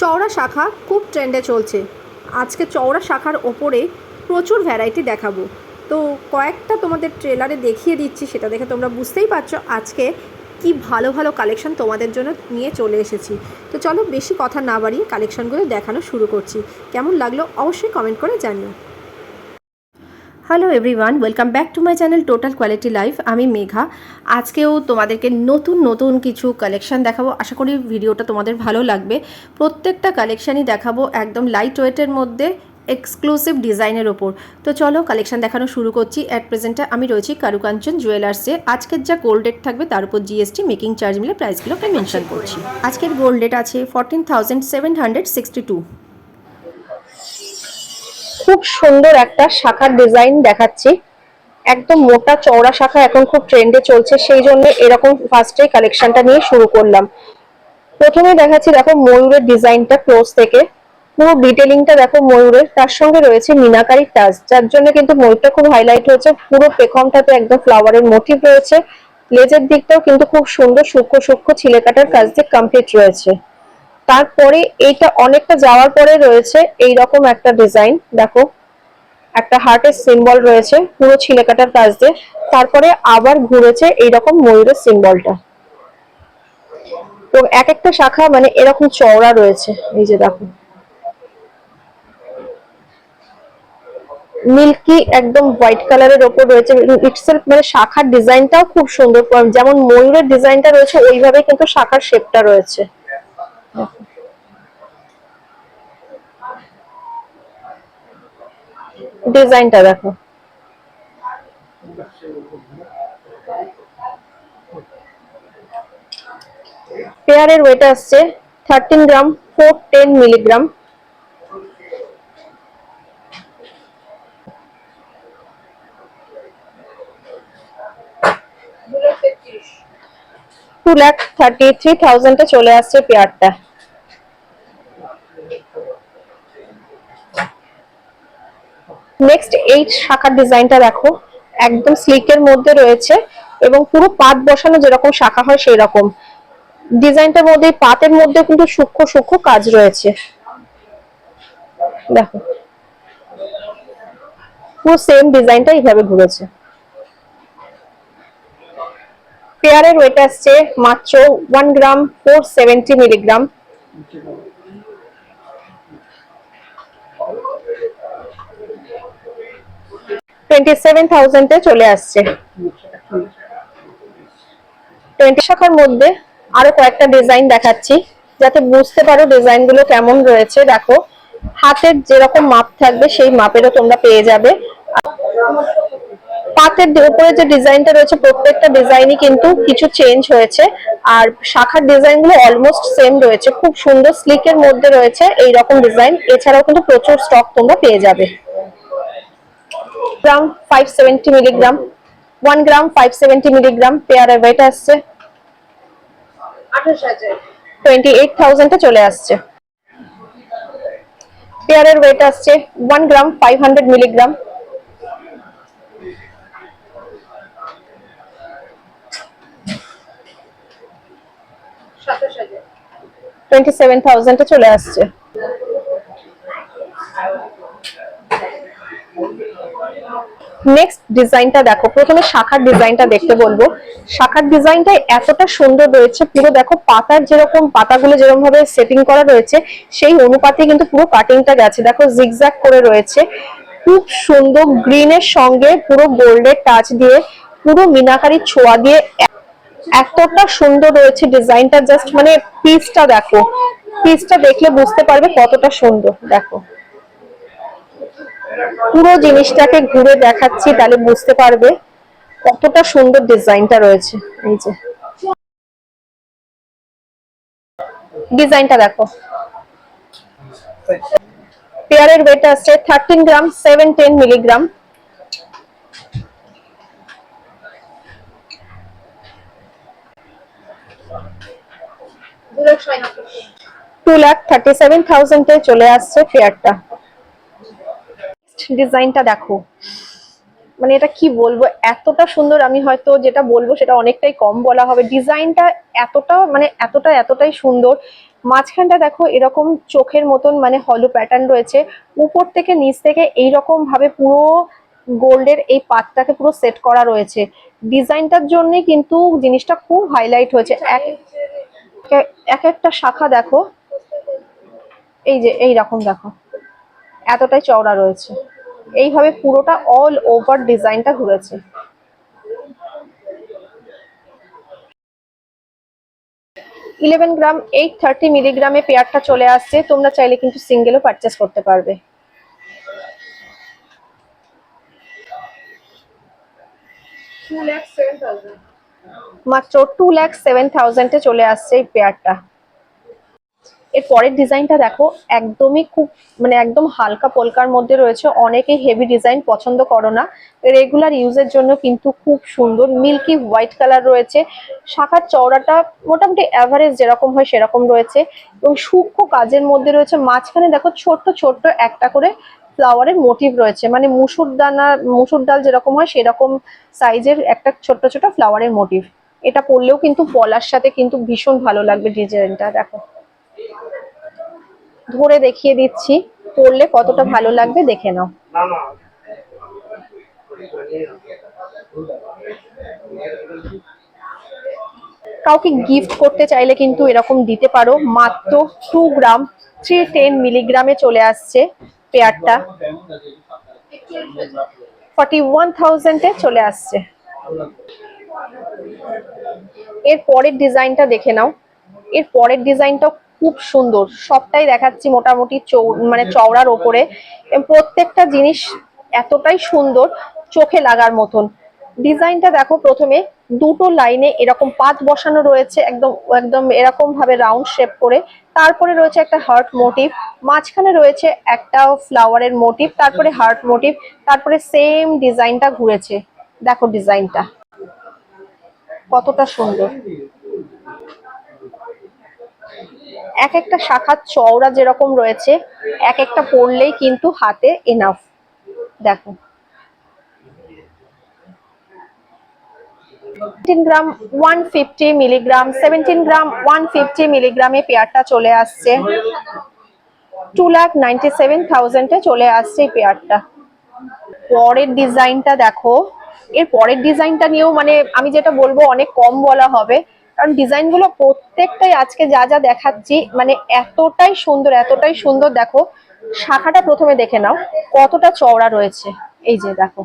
চওড়া শাখা খুব ট্রেন্ডে চলছে। আজকে চওড়া শাখার ওপরে প্রচুর ভ্যারাইটি দেখাবো। তো কয়েকটা তোমাদের ট্রেলারে দেখিয়ে দিচ্ছি, সেটা দেখে তোমরা বুঝতেই পারছো আজকে কি ভালো ভালো কালেকশন তোমাদের জন্য নিয়ে চলে এসেছি। তো চলো বেশি কথা না বাড়িয়ে কালেকশনগুলো দেখানো শুরু করছি। কেমন লাগলো অবশ্যই কমেন্ট করে জানিও। Hello everyone, welcome back to my channel total quality life. আমি মেঘা। আজকেও তোমাদেরকে নতুন নতুন কিছু কালেকশান দেখাবো। আশা করি ভিডিওটা তোমাদের ভালো লাগবে। প্রত্যেকটা কালেকশানই দেখাবো একদম লাইট ওয়েটের মধ্যে, এক্সক্লুসিভ ডিজাইনের ওপর। তো চলো কালেকশান দেখানো শুরু করছি। অ্যাট প্রেজেন্টে আমি রয়েছি কারুকাঞ্চন জুয়েলার্সে। আজকের যা গোল্ড রেট থাকবে তার উপর জিএসটি মেকিং চার্জ মিলে প্রাইসগুলোকে মেনশন করছি। আজকের গোল্ড রেট আছে 14,762। খুব সুন্দর একটা শাখার ডিজাইন দেখাচ্ছি। একদম মোটা চওড়া শাখা এখন খুব ট্রেন্ডে চলছে, সেই জন্য এরকম ফার্স্টে কালেকশনটা নিয়ে শুরু করলাম। প্রথমে দেখাচ্ছি, দেখো ময়ূরের ডিজাইনটা ক্লোজ থেকে পুরো ডিটেলিংটা দেখো ময়ূরের, তার সঙ্গে রয়েছে মিনাকারি টাচ, যার জন্য কিন্তু ময়ূরটা খুব হাইলাইট হয়েছে। পুরো পেখমটাতে একদম ফ্লাওয়ারের মোটিভ রয়েছে। লেজের দিকটাও কিন্তু খুব সুন্দর সূক্ষ্ম সূক্ষ্ম ছিলেকাটার কাজ দিয়ে কমপ্লিট রয়েছে। তারপরে এইটা অনেকটা যাওয়ার পরে রয়েছে এইরকম একটা ডিজাইন, দেখো একটা হার্টের সিম্বল রয়েছে পুরো ছিলেকাটার কাজ দিয়ে। তারপরে আবার ঘুরেছে এইরকম ময়ূরের সিম্বলটা। তো এক একটা শাখা মানে এরকম চওড়া রয়েছে। এই যে দেখো মিল্কি একদম হোয়াইট কালারের ওপর রয়েছে। ইটসেলফ মানে শাখার ডিজাইনটাও খুব সুন্দর, যেমন ময়ূরের ডিজাইনটা রয়েছে ওইভাবে কিন্তু শাখার শেপটা রয়েছে। ডিজাইনটা দেখো, পেয়ারের ওয়েট আসছে 13 গ্রাম 410 মিলিগ্রাম। $2,33,000 চলে আসছে পেয়ারটা। নেক্সট এই শাখার ডিজাইনটা দেখো, একদম স্লিকের মধ্যে রয়েছে এবং পুরো পাত বসানো যেরকম শাখা হয় সেই রকম ডিজাইনটার মধ্যে, পাতের মধ্যে কিন্তু সূক্ষ্ম সূক্ষ্ম কাজ রয়েছে। দেখো পুরো সেম ডিজাইনটা এইভাবে ঘুরেছে। পেয়ারের ওয়েট আসছে মাত্র 1 গ্রাম 470 মিলিগ্রাম। $27,000 চলে আসছে। 20 শাখার মধ্যে আরো কয়েকটা ডিজাইন দেখাচ্ছি যাতে বুঝতে পারো ডিজাইন গুলো কেমন রয়েছে। দেখো হাতের যেরকম মাপ থাকবে সেই মাপেরও তোমরা পেয়ে যাবে। পাতের উপরে যে ডিজাইনটা রয়েছে প্রত্যেকটা ডিজাইনই কিন্তু কিছু চেঞ্জ হয়েছে, আর শাখার ডিজাইন গুলো অলমোস্ট সেম রয়েছে। খুব সুন্দর স্লিকের মধ্যে রয়েছে এই রকম ডিজাইন। এছাড়াও কিন্তু প্রচুর স্টক তোমরা পেয়ে যাবে। গ্রাম 570 মিলিগ্রাম, 1 গ্রাম 570 মিলিগ্রাম পেয়ারের ওয়েট আসছে 28,000 চলে আসছে। পেয়ারের ওয়েট আসছে 1 গ্রাম 500 মিলিগ্রাম। $27,000 চলে আসছে। নেক্সট ডিজাইনটা দেখো, প্রথমে শাখার ডিজাইনটা দেখতে বলবো। শাখার ডিজাইনটা এতটা সুন্দর রয়েছে, পুরো দেখো পাতার যেরকম পাতাগুলো যেরকম ভাবে সেটিং করা রয়েছে সেই অনুপাতে কিন্তু পুরো কাটিংটা গেছে। দেখো জিগজ্যাগ করে রয়েছে, খুব সুন্দর গ্রিনের সঙ্গে পুরো গোল্ডের টাচ দিয়ে, পুরো মিনাকারি ছোঁয়া দিয়ে এতটা সুন্দর রয়েছে ডিজাইনটা। জাস্ট মানে পিসটা দেখো, পিসটা দেখলে বুঝতে পারবে কতটা সুন্দর। দেখো পুরো জিনিসটাকে ঘুরে দেখাচ্ছি তাহলে বুঝতে পারবে কতটা সুন্দর ডিজাইনটা রয়েছে। এই যে ডিজাইনটা দেখো, পেয়ারের ওয়েট আছে 13 গ্রাম 710 মিলিগ্রাম। $2,37,000 চলে আসছে পেয়ারটা। ডিজাইনটা দেখো, মানে এটা কি বলবো, এতটা সুন্দর, আমি হয়তো যেটা বলবো সেটা অনেকটাই কম বলা হবে। ডিজাইনটা এতটা মানে এতটাই সুন্দর। মাঝখানটা দেখো এরকম চোখের মতন মানে হলো প্যাটার্ন রয়েছে, উপর থেকে নিচ থেকে এইরকম ভাবে পুরো গোল্ডের এই পাতটাকে পুরো সেট করা রয়েছে। ডিজাইনটার জন্য কিন্তু জিনিসটা খুব হাইলাইট হয়েছে। এক একটা শাখা দেখো, এই যে এই রকম দেখো এতটাই চওড়া রয়েছে, এইভাবে পুরোটা অল ওভার ডিজাইনটা ঘুরেছে। 11 গ্রাম 830 মিলিগ্রামে পেয়ারটা চলে আসছে, তোমরা চাইলে কিন্তু সিঙ্গেলও পারচেস করতে পারবে। মাত্র 2,07,000 চলে আসছে এই পেয়ারটা। এর পরের ডিজাইনটা দেখো, একদমই খুব মানে একদম হালকা পোলকার মধ্যে রয়েছে। অনেকেই হেভি ডিজাইন পছন্দ করো না, রেগুলার ইউজের জন্য কিন্তু খুব সুন্দর মিল্কি হোয়াইট কালার রয়েছে। শাখার চওড়াটা মোটামুটি অ্যাভারেজ যেরকম হয় সেরকম রয়েছে এবং সূক্ষ্ম কাজের মধ্যে রয়েছে। মাঝখানে দেখো ছোট্ট ছোট্ট একটা করে ফ্লাওয়ারের মোটিভ রয়েছে, মানে মুসুর ডাল যেরকম হয় সেরকম সাইজের একটা ছোট্ট ছোট ফ্লাওয়ারের মোটিভ। এটা পরলেও কিন্তু পলার সাথে কিন্তু ভীষণ ভালো লাগবে ডিজাইনটা। দেখো ধরে দেখিয়ে দিচ্ছি, পরলে কতটা ভালো লাগবে দেখে নাও। কাউকে গিফট করতে চাইলে কিন্তু এরকম দিতে পারো। মাত্র 2 গ্রাম 310 মিলিগ্রামে চলে আসছে পেয়ারটা, 41,000 চলে আসছে। এর পরের ডিজাইনটা দেখে নাও, এর পরের ডিজাইনটা খুব সুন্দর। সবটাই দেখাচ্ছি মোটামুটি মানে চওড়ার ওপরে, প্রত্যেকটা জিনিস এতটাই সুন্দর চোখে লাগার মতন। ডিজাইনটা দেখো, প্রথমে দুটো লাইনে এরকম পাত বসানো রয়েছে একদম একদম এরকম ভাবে রাউন্ড শেপ করে, তারপরে রয়েছে একটা হার্ট মোটিভ, মাঝখানে রয়েছে একটা ফ্লাওয়ারের মোটিভ, তারপরে হার্ট মোটিভ, তারপরে সেম ডিজাইনটা ঘুরেছে। দেখো ডিজাইনটা কতটা সুন্দর। এক একটা শাখার চওড়া যেরকম রয়েছে, এক একটা পড়লেই কিন্তু হাতে এনাফ। দেখো 17 গ্রাম 150 মিলিগ্রাম 17 গ্রাম 150 মিলিগ্রামে পেয়ারটা চলে আসছে, 2,97,000 চলে আসছে এই পেয়ারটা। পরের ডিজাইনটা দেখো, এর পরের ডিজাইনটা নিয়েও মানে আমি যেটা বলবো অনেক কম বলা হবে, কারণ ডিজাইন গুলো প্রত্যেকটাই আজকে যা যা দেখাচ্ছি মানে এতটাই সুন্দর এতটাই সুন্দর। দেখো শাখাটা প্রথমে দেখে নাও কতটা চওড়া রয়েছে, এই যে দেখো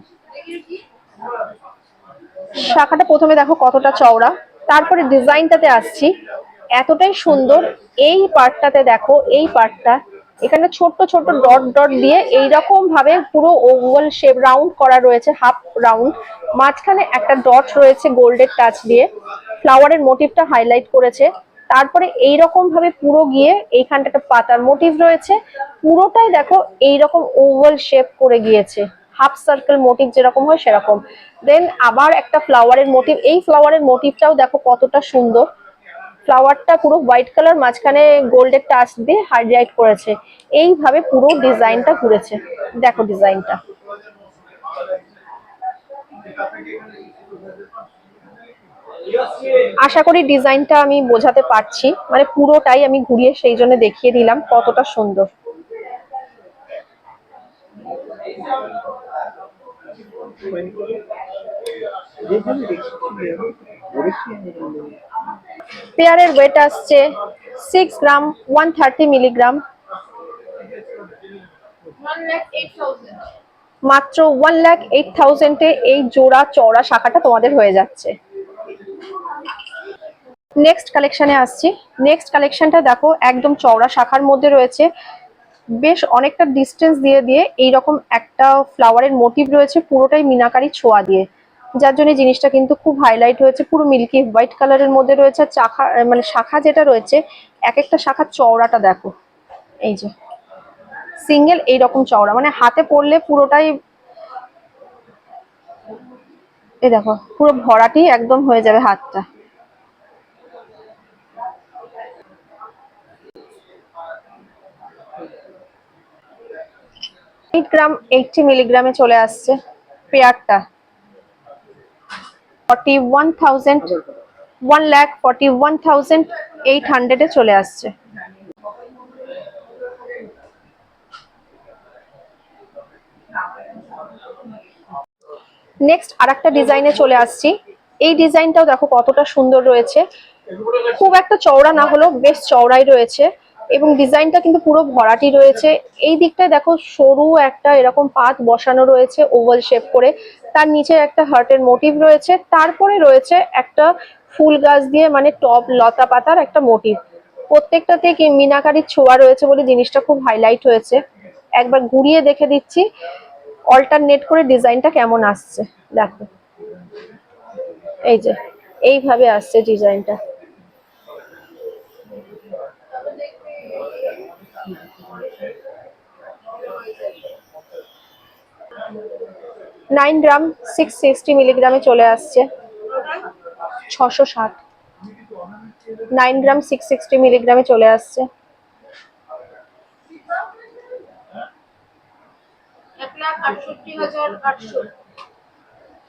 শাখাটা প্রথমে দেখো কতটা চওড়া, তারপরে ডিজাইনটাতে আসছি এতটাই সুন্দর। এই পার্টটাতে দেখো, এই পার্টটা এখানে ছোট্ট ছোট্ট ডট ডট দিয়ে এইরকম ভাবে পুরো ওভাল শেপ রাউন্ড করা রয়েছে, হাফ রাউন্ড, মাঝখানে একটা ডট রয়েছে গোল্ডের টাচ দিয়ে, ফ্লাওয়ারের মোটিভটা হাইলাইট করেছে। তারপরে এইরকম ভাবে পুরো গিয়ে এইখানটা একটা পাতার মোটিভ রয়েছে, পুরোটাই দেখো এইরকম ওভাল শেপ করে গিয়েছে, হাফ সার্কেল মোটিভ যেরকম হয় সেরকম। দেন আবার একটা ফ্লাওয়ারের মোটিভ, এই ফ্লাওয়ারের মোটিভটাও দেখো কতটা সুন্দর। ফ্লাওয়ারটা পুরো হোয়াইট কালার, মাঝখানে গোল্ডের টাচ দিয়ে হাইলাইট করেছে। এইভাবে পুরো ডিজাইনটা ঘুরেছে। দেখো ডিজাইনটা আশা করি ডিজাইনটা আমি বোঝাতে পারছি, মানে পুরোটাই আমি ঘুরিয়ে সেই জন্য দেখিয়ে দিলাম কতটা সুন্দর। পেয়ারের ওয়েট আসছে 6 গ্রাম 130 মিলিগ্রাম, মাত্র 1,08,000 এই জোড়া চওড়া শাখাটা তোমাদের হয়ে যাচ্ছে। নেক্সট কালেকশনে আসছি। নেক্সট কালেকশনটা দেখো একদম চওড়া শাখার মধ্যে রয়েছে, বেশ অনেকটা ডিস্টেন্স দিয়ে দিয়ে এইরকম একটা ফ্লাওয়ারের মোটিভ রয়েছে, পুরোটাই মিনাকারি ছোঁয়া দিয়ে, যার জন্য জিনিসটা কিন্তু খুব হাইলাইট হয়েছে। পুরো মিল্কি হোয়াইট কালারের মধ্যে রয়েছে। চাখা মানে শাখা যেটা রয়েছে, এক একটা শাখার চওড়াটা দেখো, এই যে সিঙ্গেল এইরকম চওড়া, মানে হাতে পড়লে পুরোটাই এই দেখো পুরো ভরাটি একদম হয়ে যাবে হাতটা। 8 গ্রাম 80 মিলিগ্রামে চলে আসছে পেয়ারটা, 41,000 1,41,800 চলে আসছে। নেক্সট আরেকটা ডিজাইনে চলে আসছি। এই ডিজাইনটাও দেখো কতটা সুন্দর রয়েছে, খুব একটা চওড়া না হলেও বেশ চওড়াই রয়েছে এবং ডিজাইনটা কিন্তু পুরো ভরাটি রয়েছে। এই দিকটায় দেখো সরু একটা এরকম পাত বসানো রয়েছে ওভাল শেপ করে, তার নিচে একটা হার্টের মোটিভ রয়েছে, তারপরে রয়েছে একটা ফুল গাছ দিয়ে মানে টব লতা পাতার একটা মোটিভ। প্রত্যেকটাতে কি মিনাকারির ছোঁয়া রয়েছে বলে জিনিসটা খুব হাইলাইট হয়েছে। একবার ঘুরিয়ে দেখে দিচ্ছি অল্টারনেট করে ডিজাইনটা কেমন আসছে। দেখো এই যে এইভাবে আসছে ডিজাইনটা। নাইন গ্রাম 660 মিলিগ্রামে চলে আসছে 660। 9 গ্রাম 660 মিলিগ্রামে চলে আসছে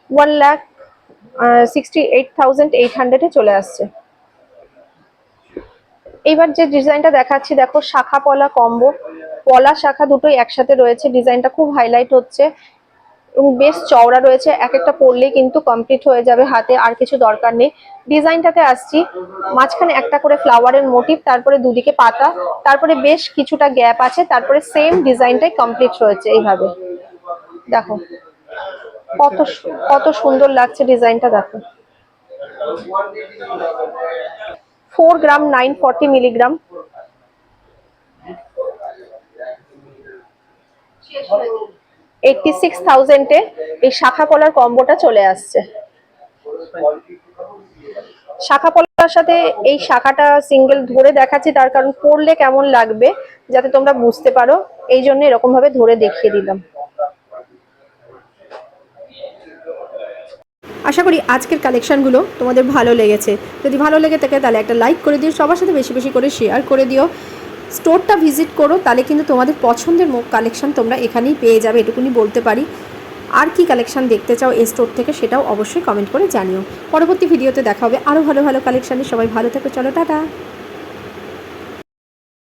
1,68,800 চলে আসছে। এইবার যে ডিজাইনটা দেখাচ্ছি দেখো শাখা পলা কম্বো, পলা শাখা দুটোই একসাথে রয়েছে, ডিজাইনটা খুব হাইলাইট হচ্ছে এবং বেশ চওড়া রয়েছে, এক একটা পরলেই কিন্তু কমপ্লিট হয়ে যাবে হাতে, আর কিছু দরকার নেই। ডিজাইনটাতে আসছি মাঝখানে একটা করে ফ্লাওয়ারের মোটিভ, তারপরে দুদিকে পাতা, তারপরে বেশ কিছুটা গ্যাপ আছে, তারপরে সেম ডিজাইনটাই কমপ্লিট হয়েছে এইভাবে। দেখো কত কত সুন্দর লাগছে ডিজাইনটা, দেখো 4 গ্রাম 940 মিলিগ্রাম। 86,000-এ এই শাখা পলার কম্বোটা চলে আসছে। শাখা পলার সাথে এই শাখাটা সিঙ্গেল ধরে দেখাচ্ছি, তার কারণ পরলে কেমন লাগবে যাতে তোমরা বুঝতে পারো, এই জন্য এরকম ভাবে ধরে দেখিয়ে দিলাম। আশা করি আজকের কালেকশানগুলো তোমাদের ভালো লেগেছে। যদি ভালো লেগে থাকে তাহলে একটা লাইক করে দিও, সবার সাথে বেশি বেশি করে শেয়ার করে দিও, স্টোরটা ভিজিট করো, তাহলে কিন্তু তোমাদের পছন্দের কালেকশান তোমরা এখানেই পেয়ে যাবে, এটুকুনি বলতে পারি। আর কি কালেকশান দেখতে চাও এই স্টোর থেকে সেটাও অবশ্যই কমেন্ট করে জানিও। পরবর্তী ভিডিওতে দেখা হবে আরও ভালো ভালো কালেকশানে। সবাই ভালো থেকো, চলো টাটা।